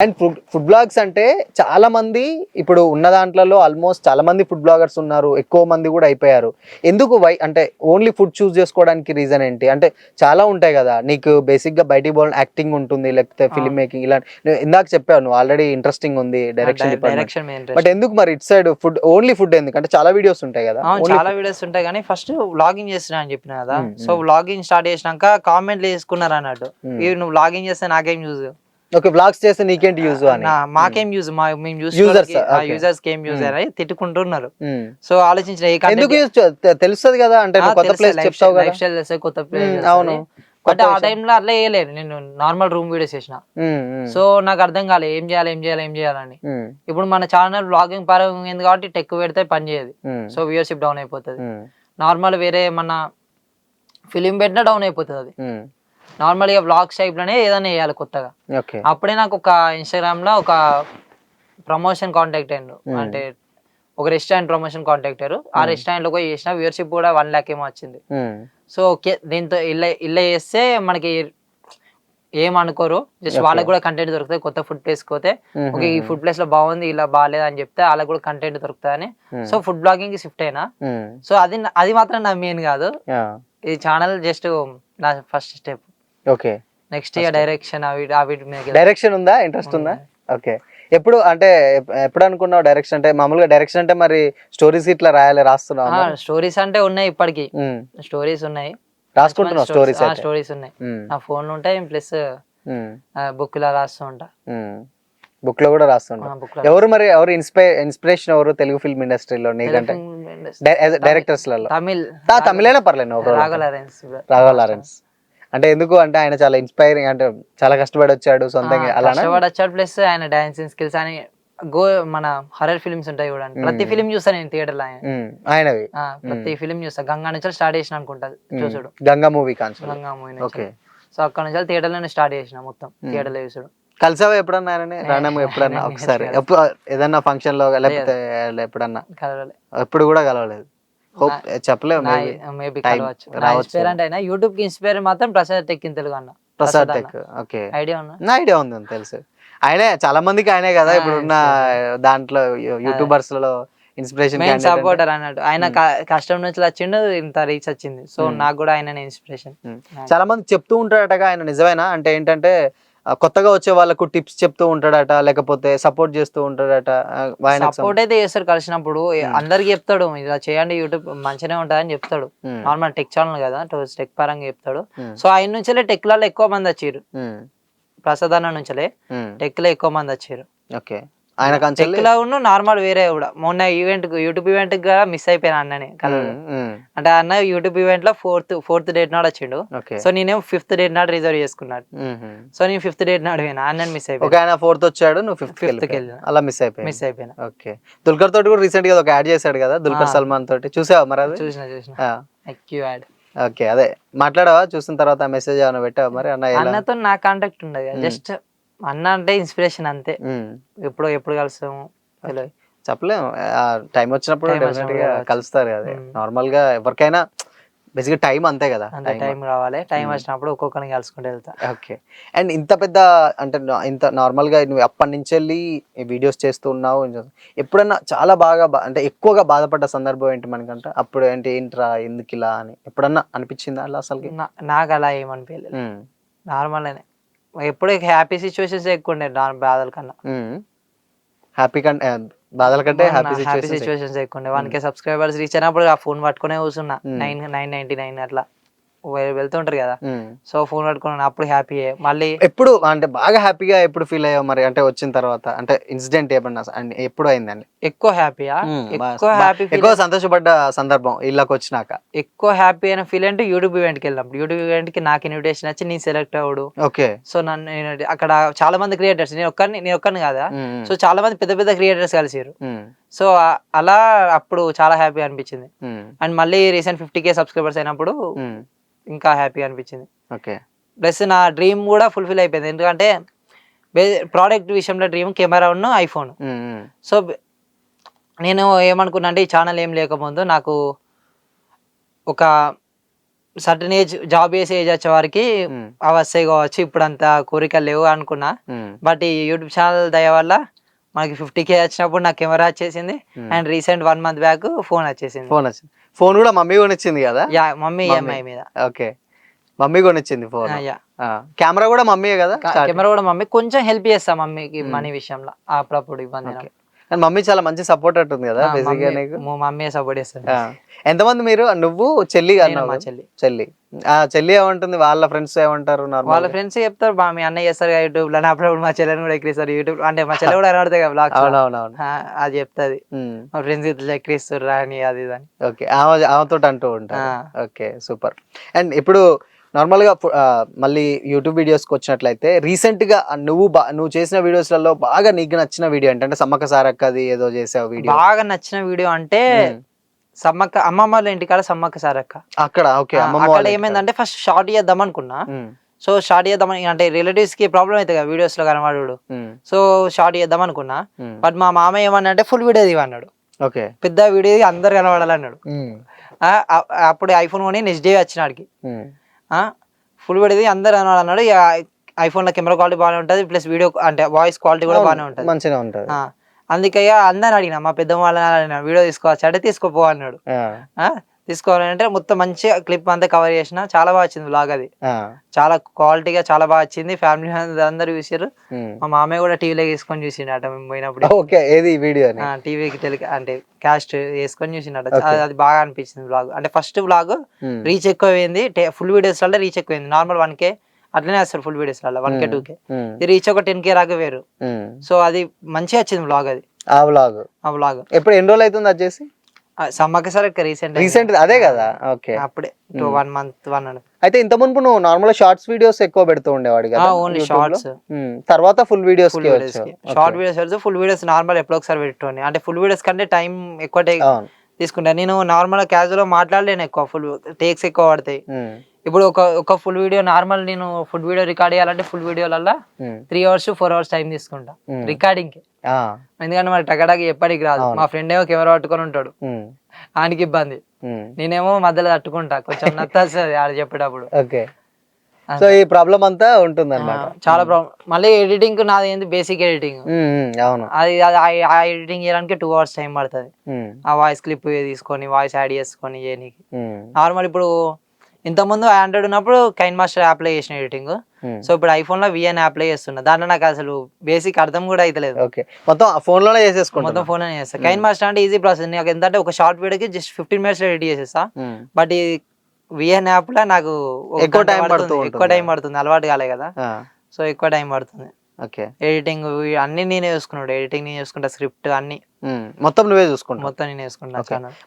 And food blogs అంటే చాలా మంది ఇప్పుడు ఉన్న దాంట్లో ఆల్మోస్ట్ చాలా మంది ఫుడ్ బ్లాగర్స్ ఉన్నారు, ఎక్కువ మంది కూడా అయిపోయారు. ఎందుకు అంటే ఓన్లీ ఫుడ్ చూస్ చేసుకోవడానికి రీజన్ ఏంటి? అంటే చాలా ఉంటాయి కదా, నీకు బేసిక్ గా బయటికి పోవాలని యాక్టింగ్ ఉంటుంది, లేకపోతే ఫిల్మ్ మేకింగ్ ఇలా. ఇందాక చెప్పావు నువ్వు ఆల్రెడీ ఇంట్రెస్టింగ్ ఉంది డైరెక్షన్ డిపార్ట్మెంట్. బట్ ఎందుకు మరి it side food only food ఎందుకంటే చాలా వీడియోస్ ఉంటాయి కదా? చాలా వీడియోస్ ఉంటాయి కానీ ఫస్ట్ వ్లాగింగ్ చేస్తున్నా అని చెప్పిన కదా. సో వ్లాగింగ్ స్టార్ట్ చేసినాక కామెంట్లు వేసుకున్నారు అన్నట్టు, నువ్వు వ్లాగింగ్ చేస్తే నాకేం యూజ్, ఓకే వ్లాగ్స్ చేస్తే నీకేంటి యూజ్ అని, మాకేం యూజ్, మేము యూజర్స్ కి ఏం యూజ్ అని తిట్టుకుంటున్నారు. సో ఆలోచించిన ఎందుకు తెలుస్తుంది కదా, అంటే కొత్త ప్లేస్ చెప్తావు కదా, లైఫ్ స్టైల్ చేస్తే కొత్త ప్లేస్. అవును, బట్ ఆ టైంలో అట్లా వేయలేదు, నేను నార్మల్ రూమ్ వీడియోస్ చేసిన. సో నాకు అర్థం కాలేదు ఏం చేయాలని. ఇప్పుడు మన ఛానల్ వ్లాగింగ్ పరంగా కాబట్టి టెక్ పెడితే పని చేయదు, సో వ్యూవర్షిప్ డౌన్ అయిపోతుంది. నార్మల్ వేరే మన ఫిలిం పెట్టినా డౌన్ అయిపోతుంది అది. నార్మల్ గా వ్లాగ్స్ టైప్ లోనే ఏదైనా వేయాలి కొత్తగా. అప్పుడే నాకు ఒక ఇన్స్టాగ్రామ్ లో ఒక ప్రమోషన్ కాంటాక్ట్ అయ్యారు, అంటే ఒక రెస్టారెంట్ ప్రమోషన్ కాంటాక్ట్ అయ్యారు. ఆ రెస్టారెంట్ లో చేసిన వ్యూవర్షిప్ కూడా 1 lakh ఏమో వచ్చింది. సో ఓకే, దీంతో ఇలా చేస్తే మనకి ఏమనుకోరు, జస్ట్ వాళ్ళకి కూడా కంటెంట్ దొరుకుతుంది. కొత్త ఫుడ్ ప్లేస్ పోతే ఓకే ఈ ఫుడ్ ప్లేస్ లో బాగుంది, ఇలా బాగాలేదు అని చెప్తే వాళ్ళకి కూడా కంటెంట్ దొరుకుతుందని సో ఫుడ్ బ్లాగింగ్ కి షిఫ్ట్ అయినా. సో అది మాత్రం నా మెయిన్ కాదు, ఈ ఛానల్ జస్ట్ నా first step. Okay, next year direction direction ఉందా, ఇంట్రెస్ట్ ఉందా? ఓకే, ఎప్పుడు అంటే ఎప్పుడు అనుకున్నావు డైరెక్షన్ అంటే? మామూలుగా డైరెక్షన్ అంటే మరి స్టోరీస్ ఇట్లా రాస్తున్నావు? స్టోరీస్ అంటే ఉన్నాయి, ఇప్పటికి స్టోరీస్ ఉన్నాయి, రాసుకుంటున్నావు? స్టోరీస్ ఉన్నాయి నా ఫోన్ లో ఉంటాయి, ప్లస్ బుక్ లో రాస్తూ ఉంటా. బుక్ లో కూడా రాస్తుంటా. ఎవరు మరి ఎవరు ఇన్స్పిరేషన్ ఎవరు తెలుగు ఫిల్మ్ ఇండస్ట్రీలో నీకంటే డైరెక్టర్స్ లలో? తమిళైనా పర్లేదు, రాఘవ లారెన్స్. అంటే ఎందుకు అంటే ఆయన చాలా ఇన్స్పైరింగ్, అంటే చాలా కష్టపడి వచ్చాడు సొంతంగా, అలా కష్టపడి వచ్చాడు. ప్లస్ ఆయన డాన్సింగ్ స్కిల్స్ అని మన హర్రర్ ఫిల్మ్స్ ఉంటాయి చూడండి, ప్రతి ఫిల్మ్ చూస్తా నేను థియేటర్ లో ఆయనవి. ప్రతి ఫిల్మ్ చూస్తా. గంగా నుంచి స్టార్ట్ చేసిన అనుకుంటా చూసుడు, Ganga movie concept. Ganga movie. So అక్కడ నుంచి థియేటర్ లోనే స్టార్ట్ చేసిన, మొత్తం థియేటర్ లో చూసుడు. కలిసావా ఎప్పుడన్నా ఆయనని? రాణమ్మ ఎప్పుడన్నా ఒకసారి ఏదన్నా ఫంక్షన్ లో లేకపోతే ఎప్పుడన్నా? ఎప్పుడు కూడా కలవలేదు. చెప్పలేము, యూట్యూబ్ కి ఇన్స్పైర్ మాత్రం ప్రసాద్ టెక్ తెలుగు అన్న. ప్రసాద్ టెక్, ఓకే, ఐడియా ఉంది, తెలుసు. ఆయనే చాలా మందికి ఆయనే కదా ఇప్పుడున్న దాంట్లో యూట్యూబర్స్ లో ఇన్స్పిరేషన్, సపోర్టర్ అన్నట్టు. ఆయన కష్టం నుంచి వచ్చిండు, ఇంత రీచ్ వచ్చింది. సో నాకు కూడా ఆయన ఇన్స్పిరేషన్. చాలా మంది చెప్తూ ఉంటాడట ఆయన, నిజమేనా? అంటే ఏంటంటే కొత్తగా వచ్చే వాళ్ళకు టిప్స్ చెప్తూ ఉంటాడట, లేకపోతే సపోర్ట్ చేస్తూ ఉంటాడట? సపోర్ట్ అయితే చేస్తాడు, కలిసినప్పుడు అందరికి చెప్తాడు ఇలా చేయండి, యూట్యూబ్ మంచిగానే ఉంటది అని చెప్తాడు. నార్మల్ టెక్ ఛానల్ కదా, టెక్ పరంగా చెప్తాడు. సో ఆయన నుంచే టెక్ లలో ఎక్కువ మంది వచ్చారు, ప్రసాద్ అన్న నుంచే టెక్ లో ఎక్కువ మంది వచ్చారు. ఓకే, టెక్ లో నార్మల్ వేరే కూడా. మొన్న ఈవెంట్ యూట్యూబ్ ఈవెంట్ కూడా మిస్ అయిపోయినా అన్నని కలవడం. అంటే అన్న యూట్యూబ్ ఈవెంట్ లో ఫోర్త్ డేట్ నాడు వచ్చిండు. సో నేనేమో 5th డేట్ నాడు రిజర్వ్ చేసుకున్నాడు. సో నేను 5th డేట్ నాడు పోయినా, అన్నని మిస్ అయిపోయి. ఆయన 4th వచ్చాడు, నువ్వు 5th వెళ్ళినా, అలా మిస్ అయిపోయినా. ఓకే, దుల్కర్ తోటి కూడా రీసెంట్ గా ఒక యాడ్ చేశాడు కదా, దుల్కర్ సల్మాన్ తోటి, చూసావా మరి అది? చూసిన. ఓకే, అదే మాట్లాడావా? చూసిన తర్వాత మెసేజ్ ఏమైనా పెట్టావా మరి? అన్నతో నా కాంటాక్ట్ ఉండదు, జస్ట్ అన్న అంటే ఇన్స్పిరేషన్ అంతే. ఎప్పుడు కలుస్తాము చెప్పలేము, టైం వచ్చినప్పుడు డెఫినెట్ గా కలుస్తారు కదా. నార్మల్ గా ఎవరికైనా బేసిక్ టైం అంతే కదా, టైం రావాలి, టైం వచ్చినప్పుడు ఒక్కొక్కరిని కలుసుకుంటూ వెళ్తా. ఓకే, అండ్ ఇంత పెద్ద అంటే ఇంత నార్మల్ గా నువ్వు అప్పటి నుంచి వెళ్ళి వీడియోస్ చేస్తూ ఉన్నావు, ఎప్పుడన్నా చాలా బాగా అంటే ఎక్కువగా బాధపడ్డ సందర్భం ఏంటి మనకంటే? అప్పుడు ఏంట్రా ఎందుకు ఇలా అని ఎప్పుడన్నా అనిపించిందా అలా? అసలు నాకు అలా ఏమనిపించలేదు, నార్మల్ అనే. ఎప్పుడు హ్యాపీ సిచ్యువేషన్స్ ఎక్కువ ఉండే బాధల కన్నా. హ్యాపీ కంటే బాధల కంటే హ్యాపీ సిచ్యువేషన్స్ ఎక్కువ ఉండే. 1K సబ్స్క్రైబర్స్ రీచ్ అయినప్పుడు ఆ ఫోన్ పట్టుకునే కూర్చున్నా, 999 అట్లా వెళ్తుంటారు కదా. సో ఫోన్ పట్టుకున్నాను, అప్పుడు హ్యాపీ. మళ్ళీ ఎప్పుడు అంటే బాగా హ్యాపీగా ఎప్పుడు ఫీల్ అయ్యావు మరి? అంటే వచ్చిన తర్వాత అంటే ఇన్సిడెంట్ ఏమన్నా ఎప్పుడు అయిందండి? ఎక్కువ హ్యాపీయా? ఎక్కువ సంతోషపడ్డ సందర్భం ఇళ్ళకి వచ్చినాక? ఎక్కువ హ్యాపీ అయిన ఫీల్ అంటే యూట్యూబ్ ఈవెంట్ కి వెళ్ళినప్పుడు. యూట్యూబ్ ఈవెంట్ కి నాకు ఇన్విటేషన్ వచ్చి నేను సెలెక్ట్ అవ్వడు. ఓకే, సో నన్ను అక్కడ చాలా మంది క్రియేటర్స్, నేను ఒక్కరిని కాదా, సో చాలా మంది పెద్ద పెద్ద క్రియేటర్స్ కలిసారు. సో అలా అప్పుడు చాలా హ్యాపీ అనిపించింది. అండ్ మళ్ళీ రీసెంట్ 50K సబ్స్క్రైబర్స్ అయినప్పుడు ఇంకా హ్యాపీ అనిపించింది. ఓకే, ప్లస్ నా డ్రీమ్ కూడా ఫుల్ఫిల్ అయిపోయింది. ఎందుకంటే ప్రోడక్ట్ విషయంలో డ్రీమ్ కెమెరా ఉన్న ఐఫోన్. సో నేను ఏమనుకున్నా అంటే ఈ ఛానల్ ఏం లేకముందు నాకు ఒక సర్టన్ ఏజ్ జాబ్ చేసే ఏజ్ వచ్చే వారికి అవి వస్తాయి కావచ్చు, ఇప్పుడు అంత కోరికలు లేవు అనుకున్నా. బట్ ఈ యూట్యూబ్ ఛానల్ దయ వల్ల మనకి 50K వచ్చినప్పుడు నాకు కెమెరా వచ్చేసింది. And recent 1 month back phone వచ్చేసింది. ఫోన్ కూడా మమ్మీ కొనిచ్చింది కదా? యా, మమ్మీ EMI మీద. ఓకే, మమ్మీ కొనిచ్చింది ఫోన్. యా, కెమెరా కూడా మమ్మీయే కదా? కెమెరా కూడా మమ్మీ. కొంచెం హెల్ప్ చేస్తా మమ్మీకి మనీ విషయంలో, అప్పుడప్పుడు ఇబ్బంది. అండ్ మమ్మీ చాలా మంచి సపోర్ట్ ఉంటుంది కదా బేసిక్గా నీకు? మమ్మీ సపోర్ట్ చేస్తుంది. ఎంతమంది మీరు? నువ్వు, చెల్లి మా చెల్లి. చెల్లి ఏమంటుంది? వాళ్ళ ఫ్రెండ్స్ ఏమంటారు? వాళ్ళ ఫ్రెండ్స్ చెప్తారు మీ అన్నయ్య చేస్తారు యూట్యూబ్ లో, అప్పుడప్పుడు మా చెల్లెని కూడా ఎక్కిస్తారు యూట్యూబ్. అంటే మా చెల్లె కూడా కనబడతాయి కదా బ్లాగ్స్. అవునవునవును, అది చెప్తాది మా ఫ్రెండ్స్ ఇట్లా ఎక్కిస్తారు రాని అది ఇది అని. ఓకే, ఆమెతో అంటూ ఉంటారు. Okay, super. అండ్ ఇప్పుడు నార్మల్ గా మళ్ళీ యూట్యూబ్ వీడియోస్కి వచ్చినట్లయితే రీసెంట్ గా నువ్వు చేసిన వీడియోస్లలో బాగా నీకు నచ్చిన వీడియో ఏంటంటే సమ్మక్క సారక్కది ఏదో చేసావు వీడియో. బాగా నచ్చిన వీడియో అంటే సమ్మక్క అమ్మమ్మ వాళ్ళ ఇంటికాడ సమ్మక్క సారక్క అక్కడ. ఓకే, అక్కడ ఏమైందంటే ఫస్ట్ షార్ట్ చేద్దాం అనుకున్నా. సో షార్ట్ చేద్దామని అంటే రిలేటివ్స్ కి ప్రాబ్లం అవుతుంది కదా వీడియోస్ లో కనబడు. సో షార్ట్ చేద్దాం అనుకున్నా. బట్ మా మామయ్య ఏమన్నా అంటే ఫుల్ వీడియో ఇవ్వన్నాడు. ఓకే, పెద్ద వీడియో అందరు కనబడాలన్నాడు. అప్పుడు ఐఫోన్ కొని నెక్స్ట్ డే వచ్చినాడికి ఫుల్ వీడియో అందరు కనబడాలన్నాడు. ఐఫోన్ లో కెమెరా క్వాలిటీ బాగానే ఉంటుంది, ప్లస్ వీడియో అంటే వాయిస్ క్వాలిటీ కూడా బాగానే ఉంటుంది, మంచిగా ఉంటుంది. అందుకే అందరిని అడిగిన మా పెద్దమ్మ వాళ్ళని అడిగిన వీడియో తీసుకోవచ్చు అంటే తీసుకోపో అన్నాడు. తీసుకోవాలంటే మొత్తం మంచిగా క్లిప్ అంతా కవర్ చేసిన, చాలా బాగా వచ్చింది బ్లాగ్. అది చాలా క్వాలిటీగా చాలా బాగా వచ్చింది. ఫ్యామిలీ అందరు చూసారు. మా మామయ్య కూడా టీవీలో వేసుకొని చూసిండట మేము పోయినప్పుడు. ఓకే, ఏది వీడియో? టీవీకి అంటే కాస్ట్ వేసుకొని చూసిండట. అది బాగా అనిపించింది బ్లాగ్. అంటే ఫస్ట్ బ్లాగ్ రీచ్ ఎక్కువ అయింది, ఫుల్ వీడియోస్ వల్ల రీచ్ ఎక్కువ అయింది. నార్మల్ 1K అట్లనే వస్తారు ఫుల్ వీడియోస్ వల్ల, 1K 2K. రీచ్ ఒక 10K రాక వేరు. సో అది మంచిగా వచ్చింది బ్లాగ్. అది ఆ బ్లాగ్ ఎప్పుడు ఎన్ని రోజులు అవుతుంది అది చేసి? సమ్మక్క సారక్క రీసెంట్ అదే కదా? ఓకే, అప్పుడే 1 month 1 అయితే ఇంత మునుపు నువ్వు నార్మల్ షార్ట్స్ వీడియోస్ ఎక్కువ పెడుతూ ఉండేవాడు కదా? Only shorts. తర్వాత full videos short videos full videos normal ఎప్పుడో ఒకసారి పెట్టుకోండి. అంటే ఫుల్ వీడియోస్ కంటే టైం ఎక్కువ తీసుకుంటా. నేను నార్మల్ క్యాజువల్ మాట్లాడలేను, ఎక్కువ ఫుల్ టేక్స్ ఎక్కువ పడతాయి. ఇప్పుడు ఒక ఫుల్ వీడియో నార్మల్ నేను ఫుల్ వీడియో రికార్డ్ చేయాలంటే ఫుల్ వీడియోలలో 3 hours 4 hours టైం తీసుకుంటా రికార్డింగ్ కి. ఎందుకంటే మరి టకటాకి ఎప్పటికి రాదు. మా ఫ్రెండ్ ఏమో కెమెరా పట్టుకొని ఉంటాడు, ఆయనకి ఇబ్బంది. నేనేమో మధ్యలో తట్టుకుంటా, కొంచెం నచ్చది ఆడ చెప్పేటప్పుడు. ఓకే, సో ఈ ప్రాబ్లం అంతా ఉంటుంది అన్నమాట. చాలా ప్రాబ్లం. మళ్ళీ ఎడిటింగ్ నాది ఏంది బేసిక్ ఎడిటింగ్. అవును, అది ఆ ఎడిటింగ్ చేయడానికి 2 hours టైం పడుతుంది. ఆ వాయిస్ క్లిప్ తీసుకొని వాయిస్ యాడ్ చేసుకొని చేయడానికి. నార్మల్ ఇప్పుడు ఇంతకుముందు Android ఉన్నప్పుడు కైన్ మాస్టర్ యాప్ లో చేసిన ఎడిటింగ్. సో ఇప్పుడు ఐఫోన్ లో VN యాప్ లో చేస్తున్నా. దాంట్లో నాకు అసలు బేసిక్ అర్థం కూడా అయితలేదు. మొత్తం ఫోన్ లోనే చేసేసుకుంటా. మొత్తం ఫోన్ లోనే చేస్తా. కైన్ మాస్టర్ అంటే ఈజీ ప్రాసెస్. నాకు ఎంతంటే ఒక షార్ట్ వీడియోకి జస్ట్ 15 minutes లో ఎడిట్ చేసేస్తా. బట్ ఈ VN యాప్ లో నాకు ఎక్కువ టైం పడుతుంది, అలవాటు కాలే కదా. సో ఎక్కువ టైం పడుతుంది. ఎడిటింగ్ అన్ని నేనే చూసుకున్నాడు. ఎడిటింగ్ నేను చూసుకుంటా, స్క్రిప్ట్ అన్ని మొత్తం నువ్వే చూసుకుంటా. మొత్తం నేనే చూసుకుంటా.